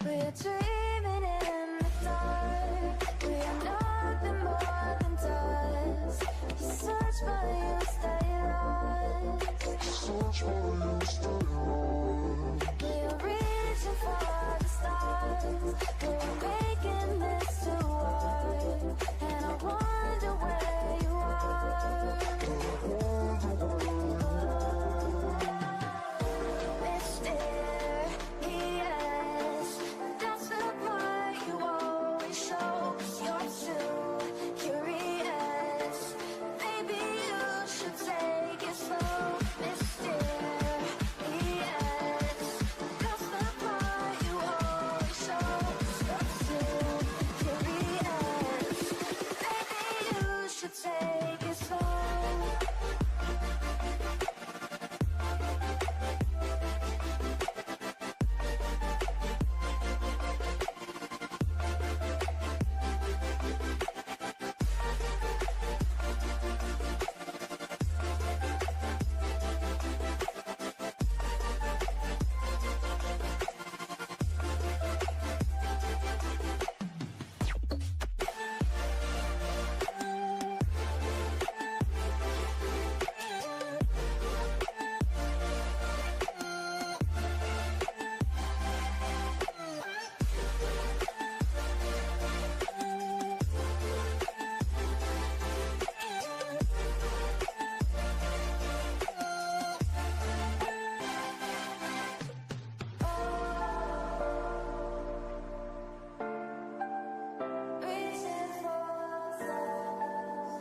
We're dreaming in the dark. We are nothing more than dust. You search but you stay lost. We are reaching for the stars. We're making this too hard. And I wonder where you are. Mysterious, that's the part you always show. You're too curious. Maybe you should take it slow. Mysterious, that's the part you always show. You're too curious. Maybe you should take it slow. Reaching for the stars.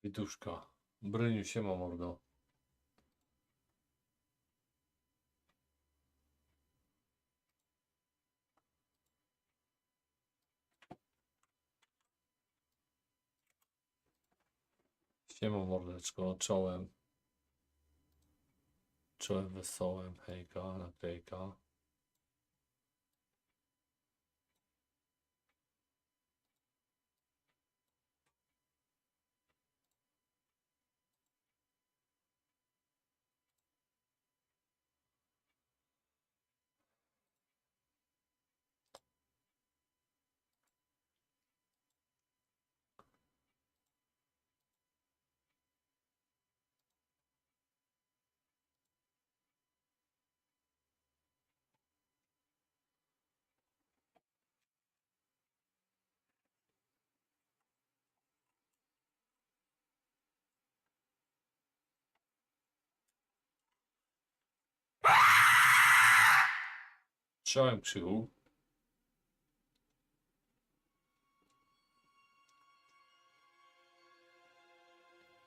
Wituszka. Bryniu, siema mordo. Siema mordeczko, czołem. Czołem wesołem, hejka, naklejka. Czołem Krzychu.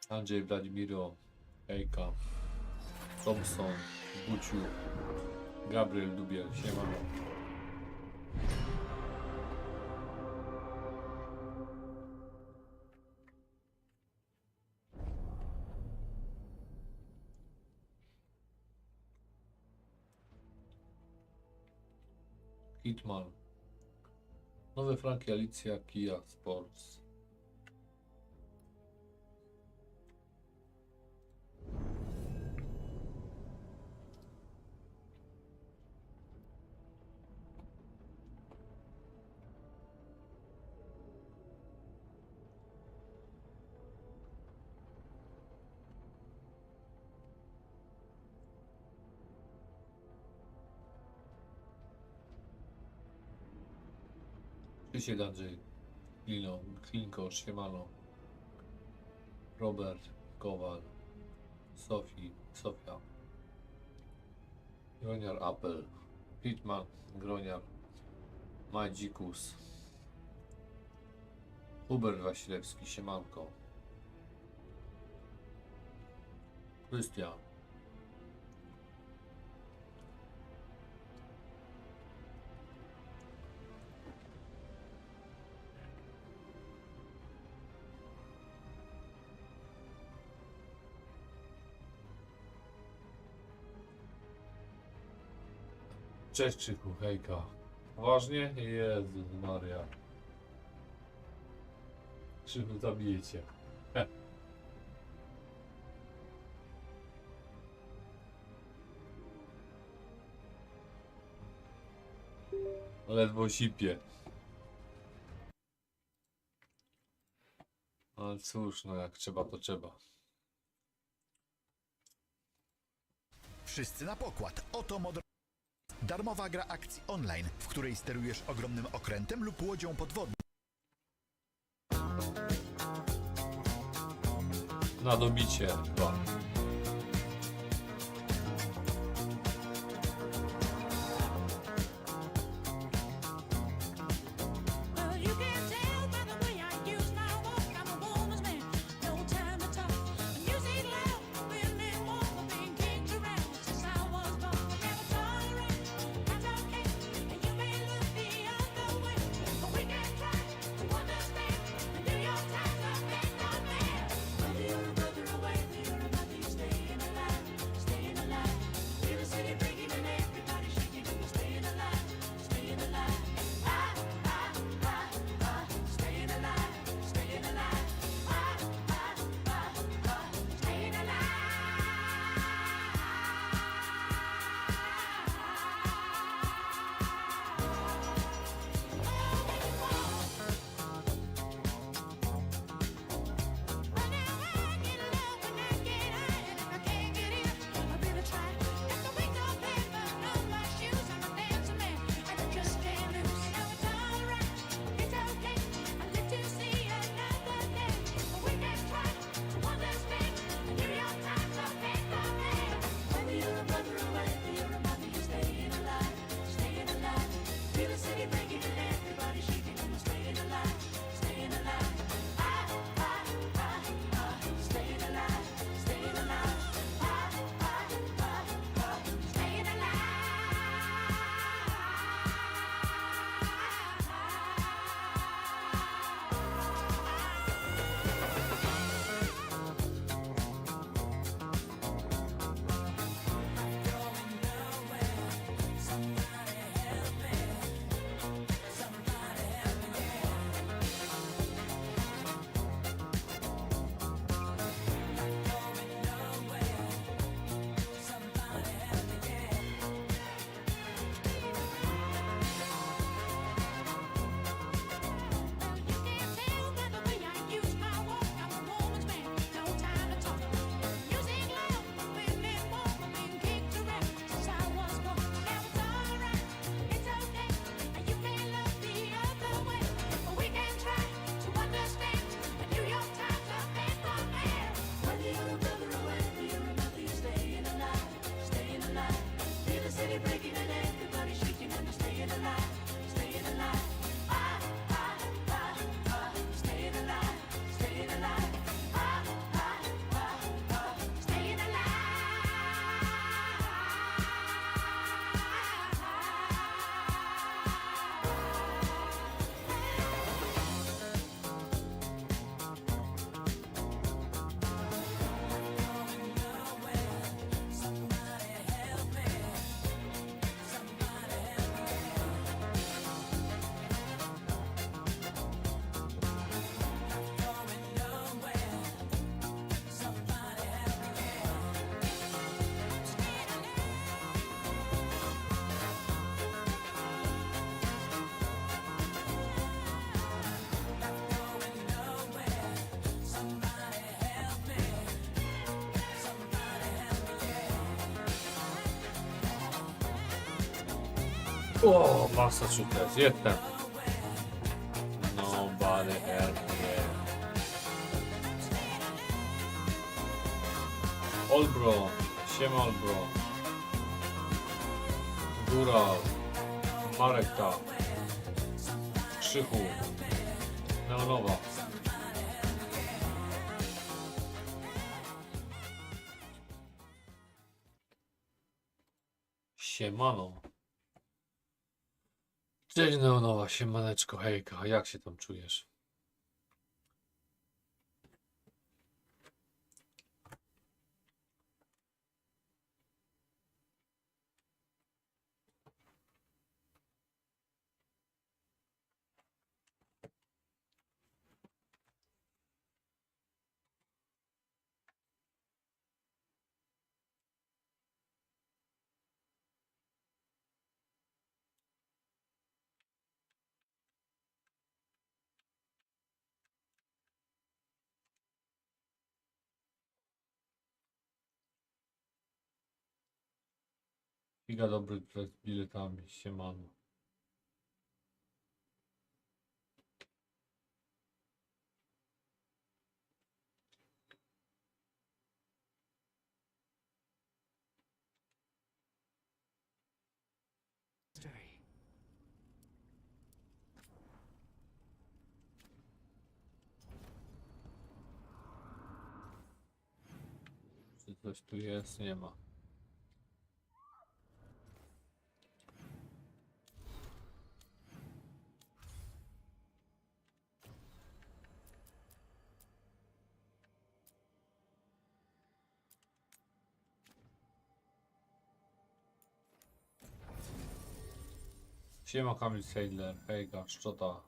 Andrzej, Wladimiro, hejka. Thompson, Buciu, Gabriel Dubiel, siemano. Hitman. Nowe franki Alicja, Kia Sports. Krzysiek, Andrzej, Lino, Klinko, siemano. Robert, Kowal, Sofia, Groniar Apple, Hitman, Groniar, Madzikus, Hubert Wasilewski, siemanko. Krystian. Cześć Krzychu, hejka. Poważnie? Jezus Maria. Krzywu zabijecie. Ledwo sipie. Ale cóż, no jak trzeba, to trzeba. Wszyscy na pokład. Oto darmowa gra akcji online, w której sterujesz ogromnym okrętem lub łodzią podwodną. Na dobicie chyba. Well, you can tell by the way I use my walk. I'm a woman's man, no time to talk. Music loud, women walk, I've been kicked around since I was born. Never tolerate, that's okay. And you may look the other way, but we can try to understand. And do your times are best on man. Whether you're a brother or whether you're a mother, you're staying alive, staying alive. Feel the city breaking and everybody shaking, and you're staying alive, staying alive. Staying alive, staying alive. Staying alive. Well, now I get low when I get high, and if I can't get in, I really try. Got the wings on paper, no my shoes. I'm a dancing man, and I just can't lose. Now it's alright, it's okay. I live to see another day, but we can try to understand. And do your times are best on man. Whether you're a brother or whether you're a mother, you're staying alive, staying alive. Feel the city breaking and everybody shaking, and you're staying alive, staying alive. Staying alive, staying alive. Staying alive. You can tell by the way I use my walk. I'm a woman's man, no time to talk. Music loud, women walk. I've been kicked around since I was born. Now it's alright, it's okay. And you may look the other way, but we can try to understand. And New York Times are best on man. Whether you're a brother or whether you're a mother, you're staying alive, staying alive. Feel the city breaking and everybody shaking, and you're staying alive, staying alive. Staying alive, staying alive. Staying alive. O, Massachusetts, jestem. Nobody help me. Olbro, siema Olbro. Góra, Mareka, Krzychu, Neonowa. Siemano. Cześć Neonowa, siemaneczko, hejka, jak się tam czujesz? Giga dobry z biletami, siemano. Czy coś tu jest? Nie ma. Siema Kamil Sailor, Veilguard, szczota.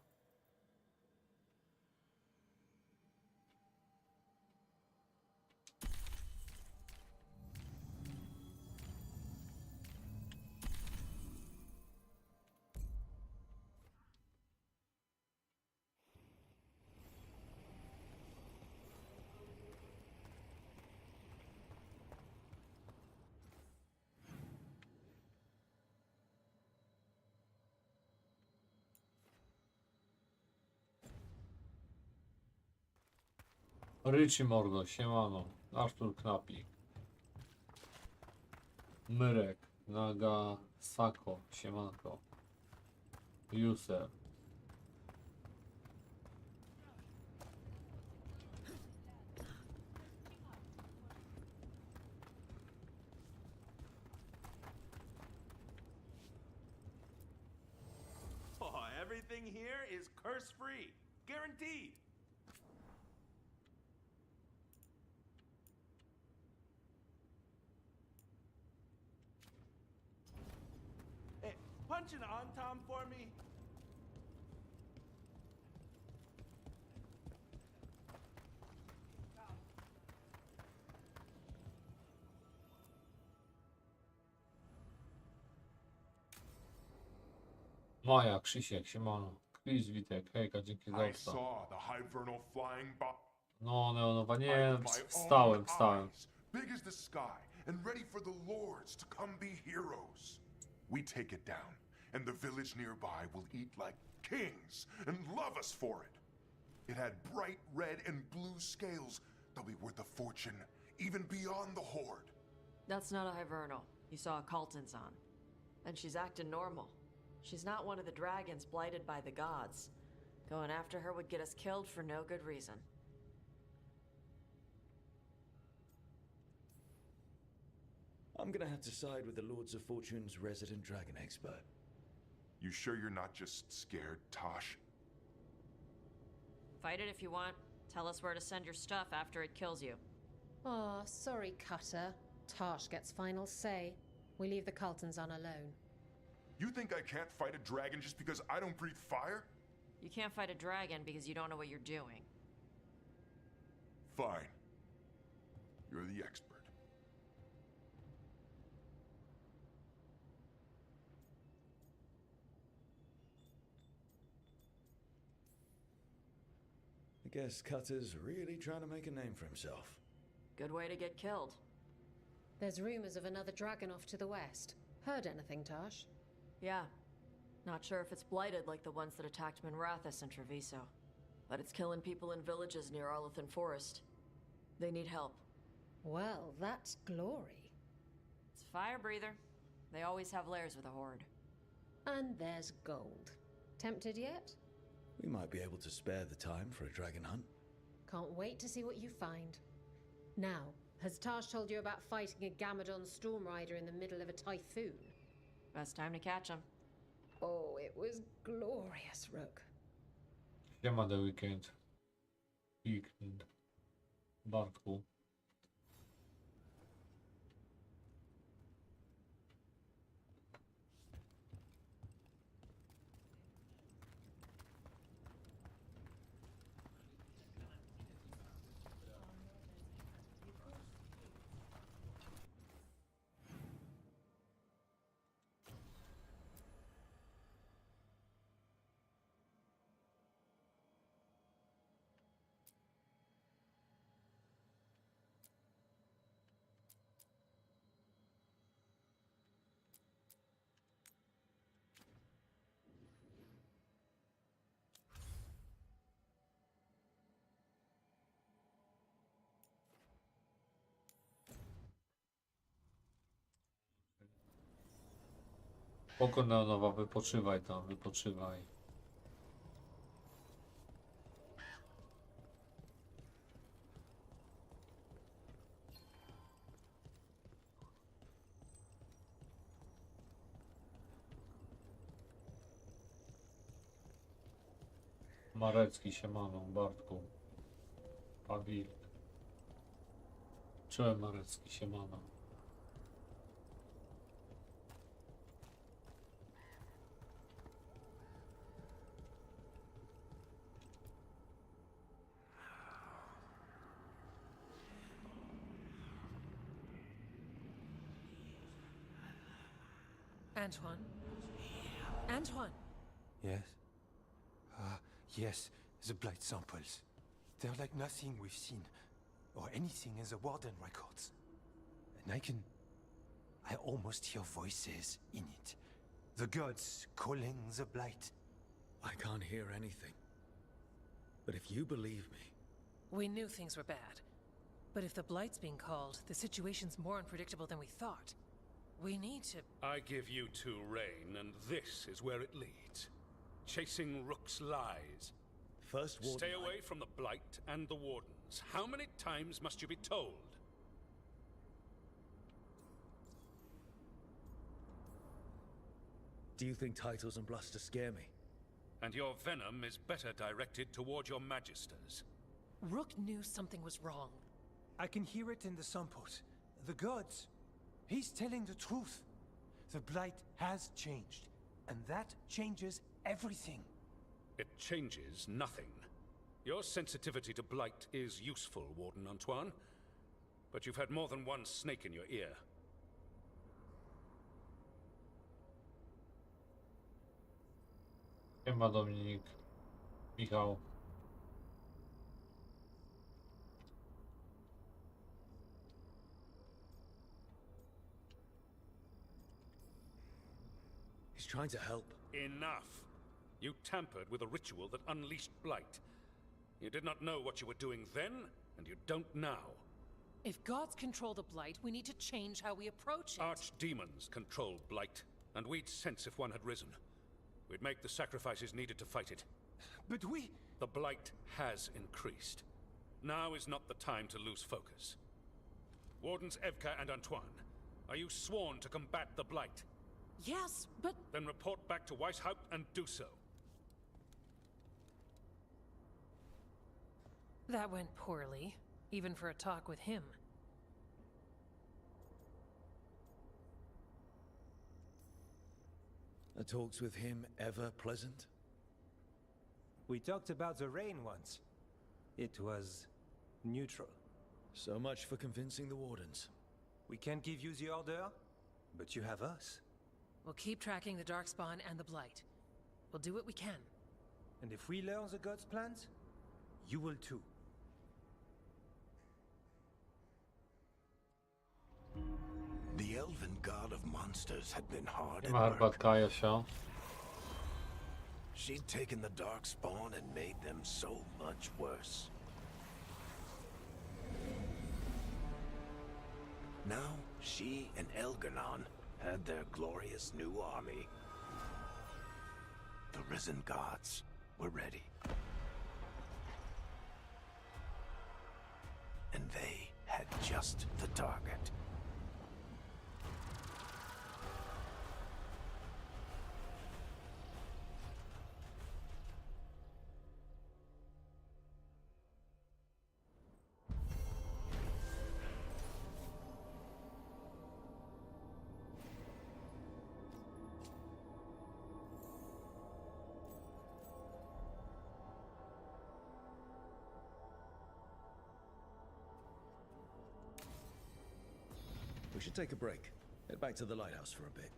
Ryci mordo, siemano. Artur Knapik. Myrek, Naga, Sako, siemanko. User. Oh, everything here is curse-free. Guaranteed. Hey, punch an on-tom for me. Maja, Krzysiek, siemano. Chris, Witek, hejka, dzięki za I obsta. saw the hivernal flying by No, Neonowa, nie, with my wstałem. own eyes, big as the sky, and ready for the lords to come be heroes. We take it down, and the village nearby will eat like kings and love us for it. It had bright red and blue scales. They'll be worth a fortune, even beyond the horde. That's not a hivernal. You saw a Calton's on. And she's acting normal. She's not one of the dragons blighted by the gods. Going after her would get us killed for no good reason. I'm gonna have to side with the Lords of Fortune's resident dragon expert. You sure you're not just scared, Tosh? Fight it if you want. Tell us where to send your stuff after it kills you. Oh, sorry, Cutter. Tarsh gets final say. We leave the Carltons on alone. You think I can't fight a dragon just because I don't breathe fire? You can't fight a dragon because you don't know what you're doing. Fine. You're the expert. I guess Cutter's really trying to make a name for himself. Good way to get killed. There's rumors of another dragon off to the west. Heard anything, Tarsh? Yeah. Not sure if it's blighted like the ones that attacked Minrathous and Treviso. But it's killing people in villages near Arlethan Forest. They need help. Well, that's glory. It's a fire breather. They always have lairs with a horde. And there's gold. Tempted yet? We might be able to spare the time for a dragon hunt. Can't wait to see what you find. Now, has Tarsh told you about fighting a Gamadon storm rider in the middle of a typhoon? Best time to catch them. Oh, it was glorious, Rook. Siema The Weekend. Weekend. Bartku. Spoko Neonowa, wypoczywaj tam, wypoczywaj. Marecki, siemano, Bartku. Pabil. Czołem Marecki, siemano. Antoine? Antoine! Yes? Yes, the blight samples. They're like nothing we've seen, or anything in the Warden records. And I almost hear voices in it. The gods calling the blight. I can't hear anything. But if you believe me... We knew things were bad. But if the Blight's being called, the situation's more unpredictable than we thought. We need to... I give you two Rain, and this is where it leads. Chasing Rook's lies. First Warden... Stay away from the Blight and the Wardens. How many times must you be told? Do you think titles and bluster scare me? And your venom is better directed toward your magisters. Rook knew something was wrong. I can hear it in the samples. The gods. He's telling the truth. The blight has changed, and that changes everything. It changes nothing. Your sensitivity to Blight is useful, Warden Antoine. But you've had more than one snake in your ear. Siema Dominik. Michał. He's trying to help. Enough! You tampered with a ritual that unleashed Blight. You did not know what you were doing then, and you don't now. If gods control the Blight, we need to change how we approach it. Archdemons control Blight, and we'd sense if one had risen. We'd make the sacrifices needed to fight it. But we... The Blight has increased. Now is not the time to lose focus. Wardens Evka and Antoine, are you sworn to combat the Blight? Yes, but... Then report back to Weishaupt and do so. That went poorly, even for a talk with him. Are talks with him ever pleasant? We talked about the rain once. It was neutral. So much for convincing the Wardens. We can't give you the order, but you have us. We'll keep tracking the Darkspawn and the Blight. We'll do what we can. And if we learn the gods' plans, you will too. The elven god of monsters had been hard at Siema work. herbatka, Jasia. She'd taken the Darkspawn and made them so much worse. Now, she and Elgarnon had their glorious new army. The risen gods were ready. And they had just the target. We should take a break. Head back to the lighthouse for a bit.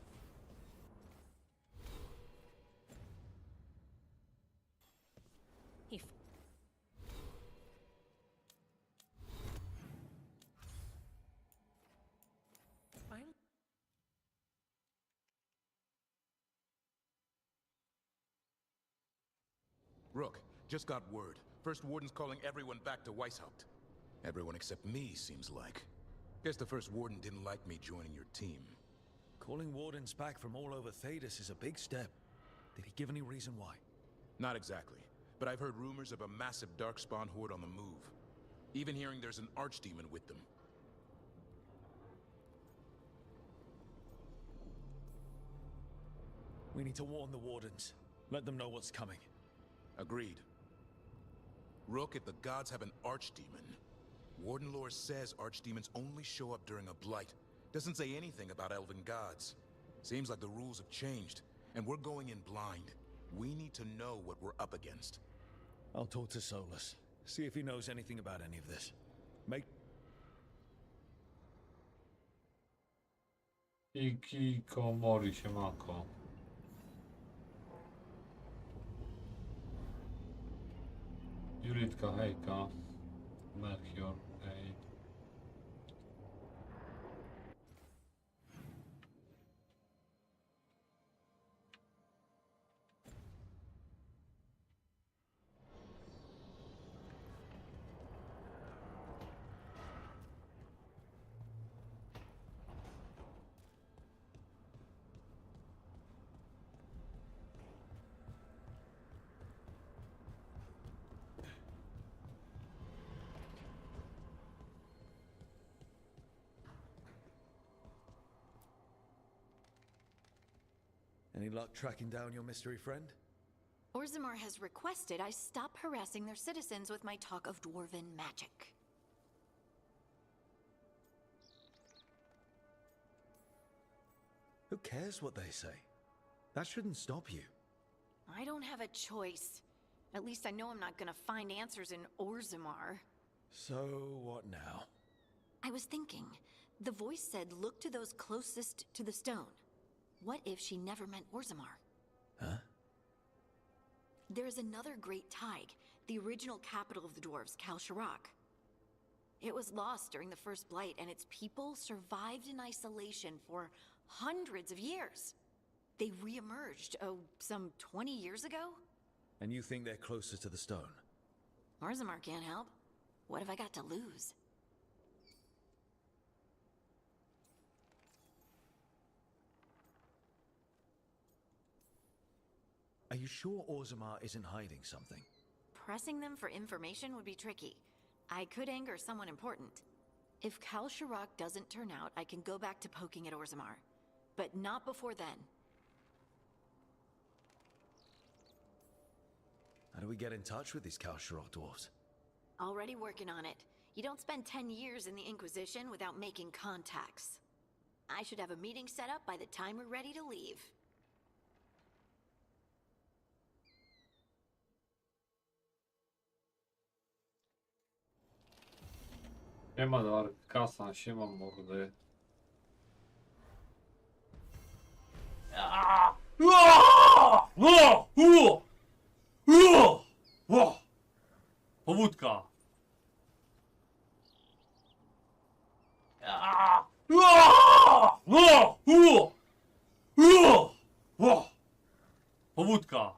He... Fine. Rook, just got word. First Warden's calling everyone back to Weishaupt. Everyone except me, seems like. Guess the First Warden didn't like me joining your team. Calling wardens back from all over Thedas is a big step. Did he give any reason why? Not exactly, but I've heard rumors of a massive darkspawn horde on the move. Even hearing there's an archdemon with them. We need to warn the wardens. Let them know what's coming. Agreed. Rook, if the gods have an archdemon, Warden lore says archdemons only show up during a blight. Doesn't say anything about elven gods. Seems like the rules have changed, and we're going in blind. We need to know what we're up against. I'll talk to Solus. See if he knows anything about any of this. Make... Hikikomori, siemanko. Julitka, hejka. Melchior, hej. Any luck tracking down your mystery friend? Orzammar has requested I stop harassing their citizens with my talk of dwarven magic. Who cares what they say? That shouldn't stop you. I don't have a choice. At least I know I'm not gonna find answers in Orzammar. So, what now? I was thinking, the voice said look to those closest to the stone. What if she never meant Orzammar? Huh? There is another great Tig, the original capital of the dwarves, Kal Shirak. It was lost during the First Blight, and its people survived in isolation for hundreds of years. They re-emerged, some 20 years ago? And you think they're closer to the stone? Orzammar can't help. What have I got to lose? Are you sure Orzammar isn't hiding something? Pressing them for information would be tricky. I could anger someone important. If Kal Shirak doesn't turn out, I can go back to poking at Orzammar. But not before then. How do we get in touch with these Kal Shirak dwarves? Already working on it. You don't spend 10 years in the Inquisition without making contacts. I should have a meeting set up by the time we're ready to leave. Siema Dark, kasa, siema mordy. Pobudka! Pobudka!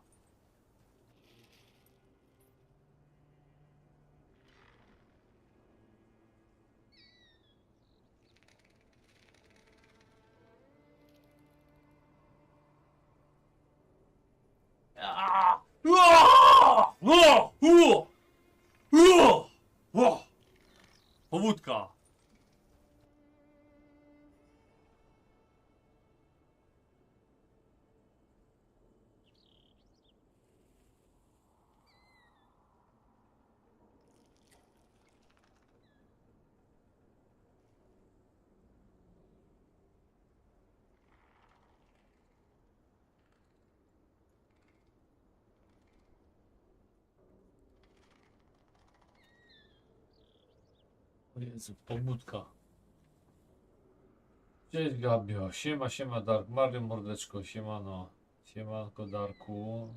Pobudka! O Jezu, pobudka. Cześć Gabio, siema, siema Dark, Mario mordeczko, siemano. Siemanko Darku.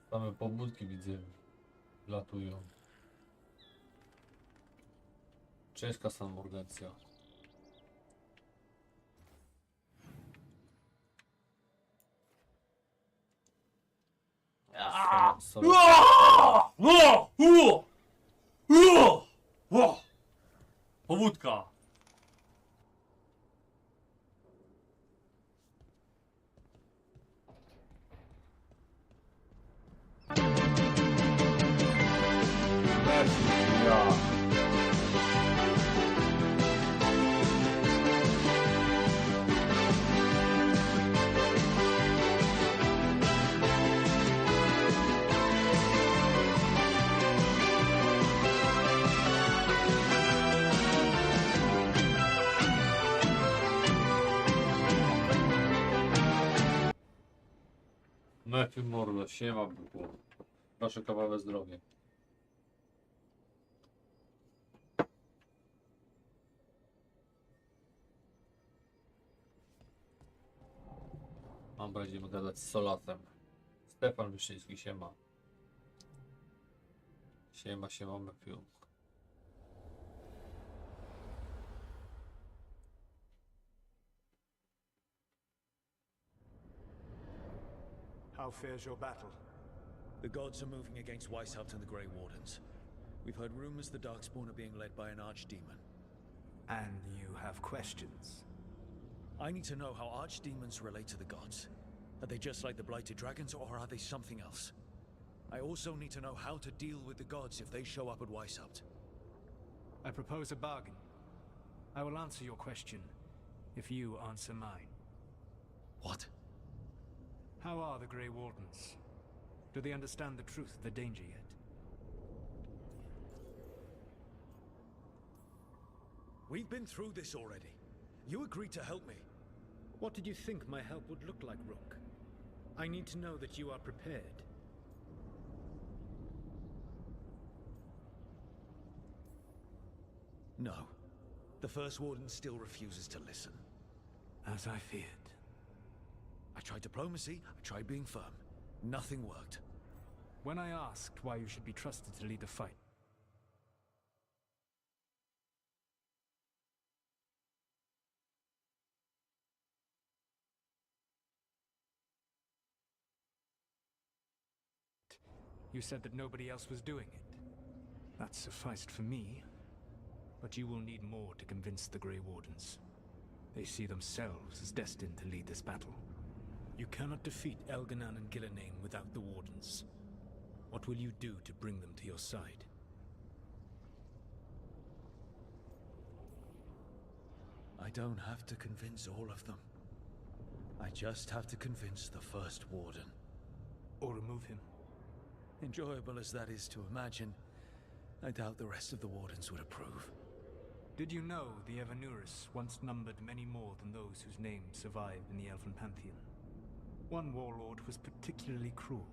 Same pobudki widzę, latują. Cześć Kasan Morgencja. Sorry. wódka! Ja. Matthew Morlo, siema byku. Proszę kawałek zdrowie. Mam będziemy gadać z Solasem. Stefan Wyszyński, siema. Siema Matthew. How fares your battle? The gods are moving against Weishaupt and the Grey Wardens. We've heard rumors the Darkspawn are being led by an archdemon. And you have questions? I need to know how archdemons relate to the gods. Are they just like the Blighted Dragons, or are they something else? I also need to know how to deal with the gods if they show up at Weishaupt. I propose a bargain. I will answer your question if you answer mine. What? How are the Grey Wardens? Do they understand the truth of the danger yet? We've been through this already. You agreed to help me. What did you think my help would look like, Rook? I need to know that you are prepared. No. The First Warden still refuses to listen. As I feared. I tried diplomacy, I tried being firm. Nothing worked. When I asked why you should be trusted to lead the fight, you said that nobody else was doing it. That sufficed for me. But you will need more to convince the Grey Wardens. They see themselves as destined to lead this battle. You cannot defeat Elganan and Gillenane without the Wardens. What will you do to bring them to your side? I don't have to convince all of them. I just have to convince the First Warden. Or remove him. Enjoyable as that is to imagine, I doubt the rest of the Wardens would approve. Did you know the Evanurus once numbered many more than those whose names survive in the Elven Pantheon? One warlord was particularly cruel.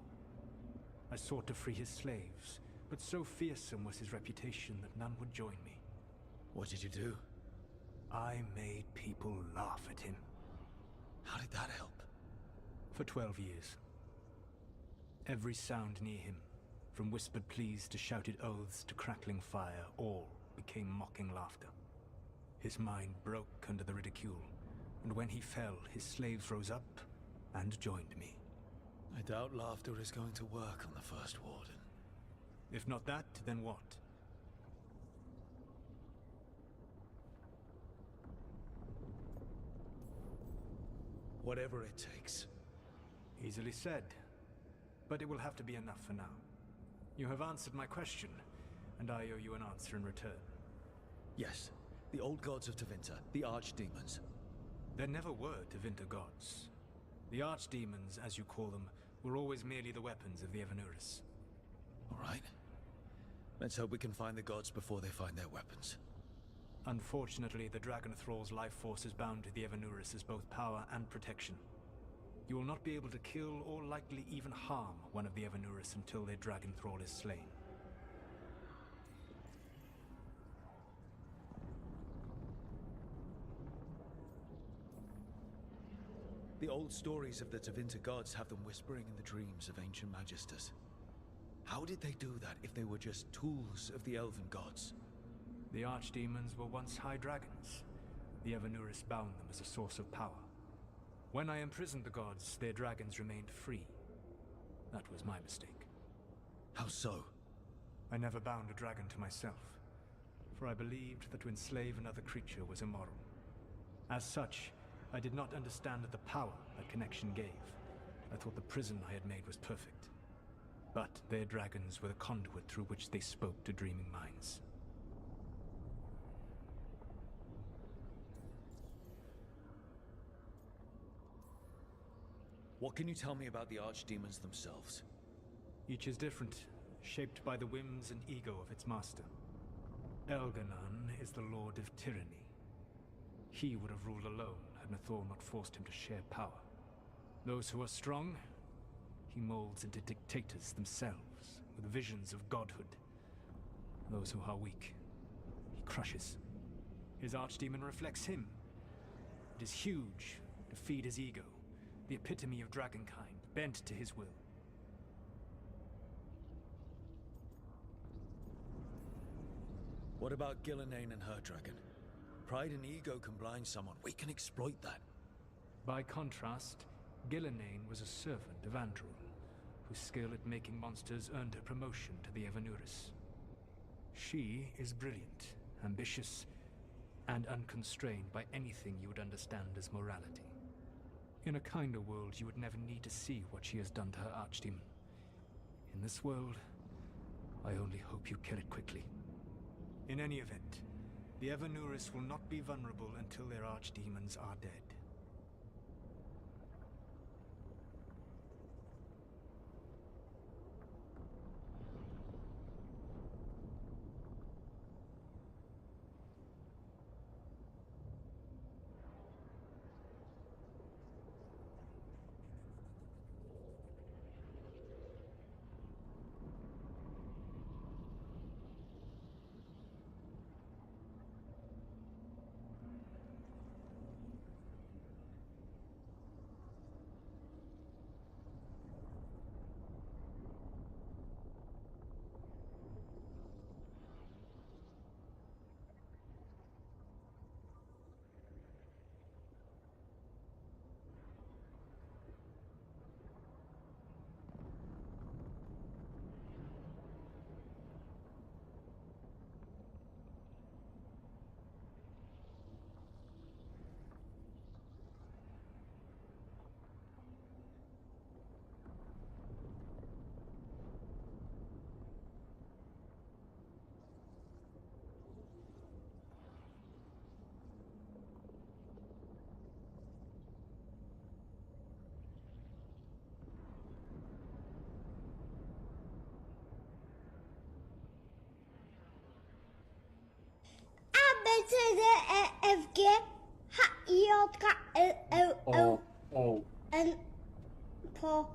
I sought to free his slaves, but so fearsome was his reputation that none would join me. What did you do? I made people laugh at him. How did that help? For 12 years. Every sound near him, from whispered pleas to shouted oaths to crackling fire, all became mocking laughter. His mind broke under the ridicule, and when he fell, his slaves rose up and joined me. I doubt laughter is going to work on the First Warden. If not that, then what? Whatever it takes. Easily said. But it will have to be enough for now. You have answered my question, and I owe you an answer in return. Yes, the old gods of Tevinter, the archdemons. There never were Tevinter gods. The archdemons, as you call them, were always merely the weapons of the Evanurus. All right. Let's hope we can find the gods before they find their weapons. Unfortunately, the Dragon Thrall's life force is bound to the Evanurus as both power and protection. You will not be able to kill or likely even harm one of the Evanurus until their Dragon Thrall is slain. The old stories of the Tevinter gods have them whispering in the dreams of ancient magisters. How did they do that if they were just tools of the elven gods? The archdemons were once high dragons. The Evanurus bound them as a source of power. When I imprisoned the gods, their dragons remained free. That was my mistake. How so? I never bound a dragon to myself. for I believed that to enslave another creature was immoral. As such, I did not understand the power that connection gave. I thought the prison I had made was perfect. But their dragons were the conduit through which they spoke to dreaming minds. What can you tell me about the archdemons themselves? Each is different, shaped by the whims and ego of its master. Elganon is the Lord of Tyranny. He would have ruled alone had Nathor not forced him to share power. Those who are strong, he molds into dictators themselves, with visions of godhood. Those who are weak, he crushes. His archdemon reflects him. It is huge, to feed his ego, the epitome of dragonkind, bent to his will. What about Gillenane and her dragon? Pride and ego can blind someone. We can exploit that. By contrast, Gillenane was a servant of Andrul, whose skill at making monsters earned her promotion to the Evanuris. She is brilliant, ambitious, and unconstrained by anything you would understand as morality. In a kinder world, you would never need to see what she has done to her archdemon. In this world, I only hope you kill it quickly. In any event, the Evanuris will not be vulnerable until their archdemons are dead. ABCDEFG HIJKLLL O, N po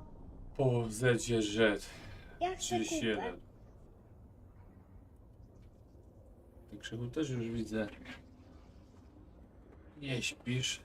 po Zedzie Rzet. jak się 31. Ty, Krzychu, też już widzę. Nie śpisz.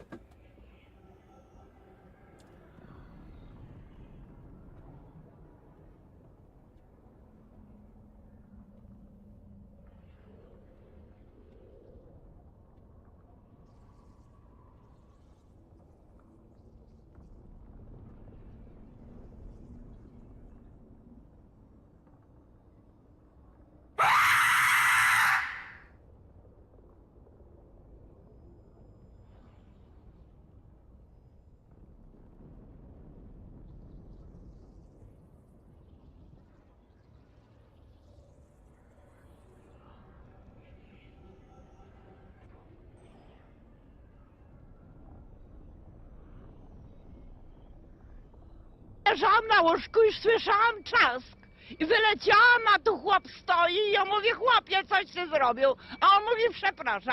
Leżałam na łóżku i słyszałam trzask. I wyleciałam, a tu chłop stoi i ja mówię, chłopie, coś ty zrobił. A on mówi, przepraszam.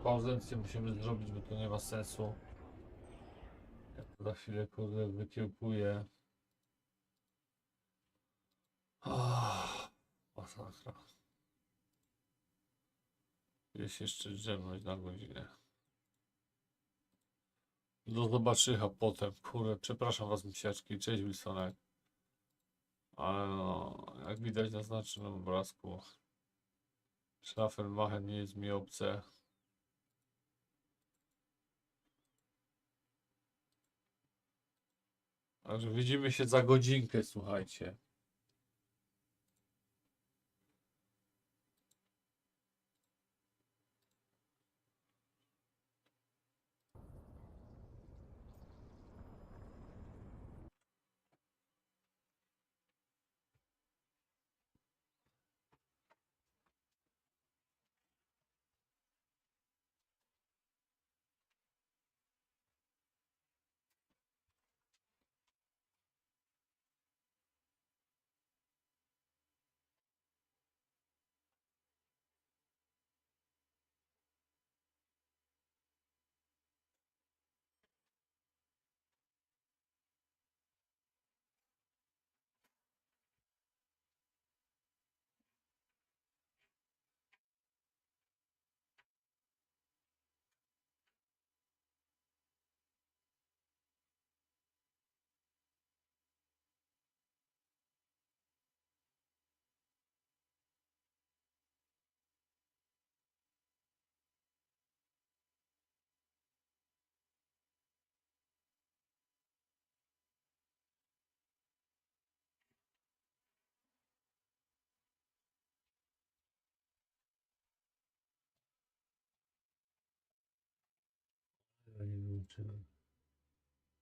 Pauzencję musimy zrobić, bo to nie ma sensu. Ja to za chwilę kurde wykiełkuję. Masakra. Jest jeszcze drzemnąć na godzinę. Do zobaczycha potem. Kurde, przepraszam was misiaczki. Cześć Wilsonek. Ale no, jak widać na znaczonym obrazku, Schlafenmachen nie jest mi obce. Także widzimy się za godzinkę, słuchajcie. Ja nie wyłączyłem.